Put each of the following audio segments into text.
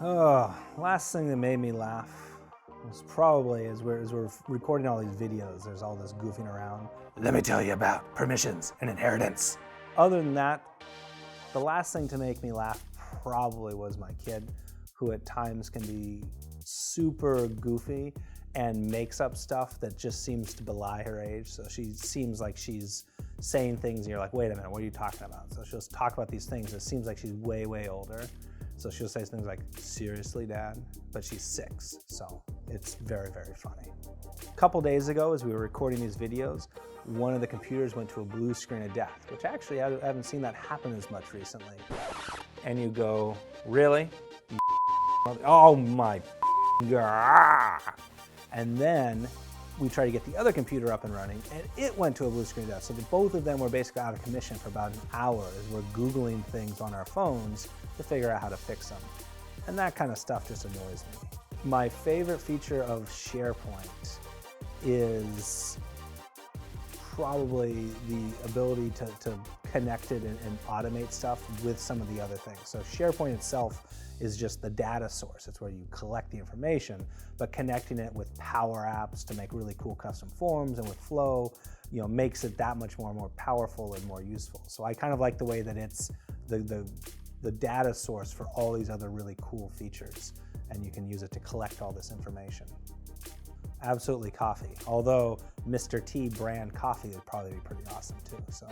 Oh, last thing that made me laugh was probably as we're recording all these videos, there's all this goofing around. Let me tell you about permissions and inheritance. Other than that, the last thing to make me laugh probably was my kid, who at times can be super goofy and makes up stuff that just seems to belie her age. So she seems like she's saying things and you're like, wait a minute, what are you talking about? So she'll talk about these things. It seems like she's way, way older. So she'll say things like, seriously, Dad? But she's 6, so it's very, very funny. A couple days ago, as we were recording these videos, one of the computers went to a blue screen of death, which actually I haven't seen that happen as much recently. And you go, really? Oh my God. And then we try to get the other computer up and running, and it went to a blue screen of death. So both of them were basically out of commission for about an hour as we're Googling things on our phones to figure out how to fix them. And that kind of stuff just annoys me. My favorite feature of SharePoint is probably the ability to connect it and automate stuff with some of the other things. So SharePoint itself is just the data source. It's where you collect the information, but connecting it with Power Apps to make really cool custom forms and with Flow, makes it that much more powerful and more useful. So I kind of like the way that it's the data source for all these other really cool features, and you can use it to collect all this information. Absolutely coffee, although Mr. T brand coffee would probably be pretty awesome too. So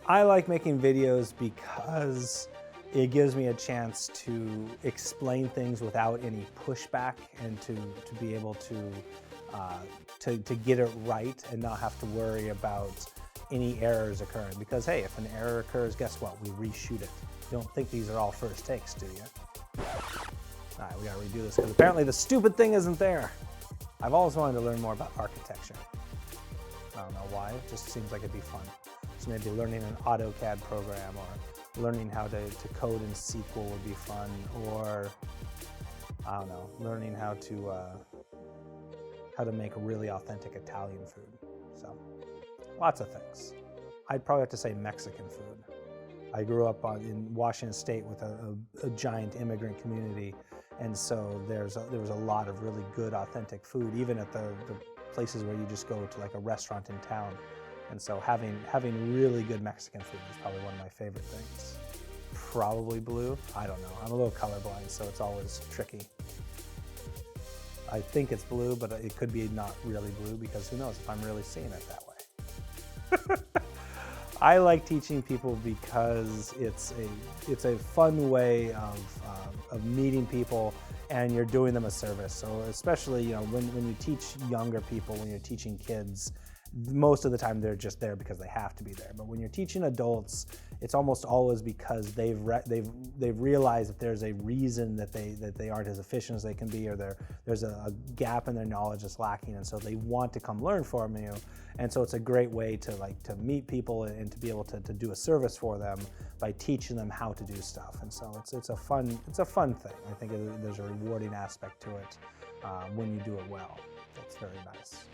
I like making videos because it gives me a chance to explain things without any pushback and to be able to get it right and not have to worry about any errors occurring. Because hey, if an error occurs, guess what? We reshoot it. You don't think these are all first takes, do you? All right, we gotta redo this because apparently the stupid thing isn't there. I've always wanted to learn more about architecture. I don't know why, it just seems like it'd be fun. So maybe learning an AutoCAD program or learning how to code in SQL would be fun, or I don't know, learning how to make really authentic Italian food. So lots of things. I'd probably have to say Mexican food. I grew up in Washington State with a giant immigrant community, and so there was a lot of really good authentic food, even at the places where you just go to like a restaurant in town. And so having really good Mexican food is probably one of my favorite things. Probably blue. I don't know. I'm a little colorblind, so it's always tricky. I think it's blue, but it could be not really blue because who knows if I'm really seeing it that way. I like teaching people because it's a fun way of meeting people, and you're doing them a service. So especially when you teach younger people, when you're teaching kids, most of the time they're just there because they have to be there. But when you're teaching adults, it's almost always because they've realized that there's a reason that they aren't as efficient as they can be, or there's a gap in their knowledge that's lacking, and so they want to come learn from you. And so it's a great way to meet people and to be able to do a service for them by teaching them how to do stuff. And so it's a fun thing. I think there's a rewarding aspect to it when you do it well. That's very nice.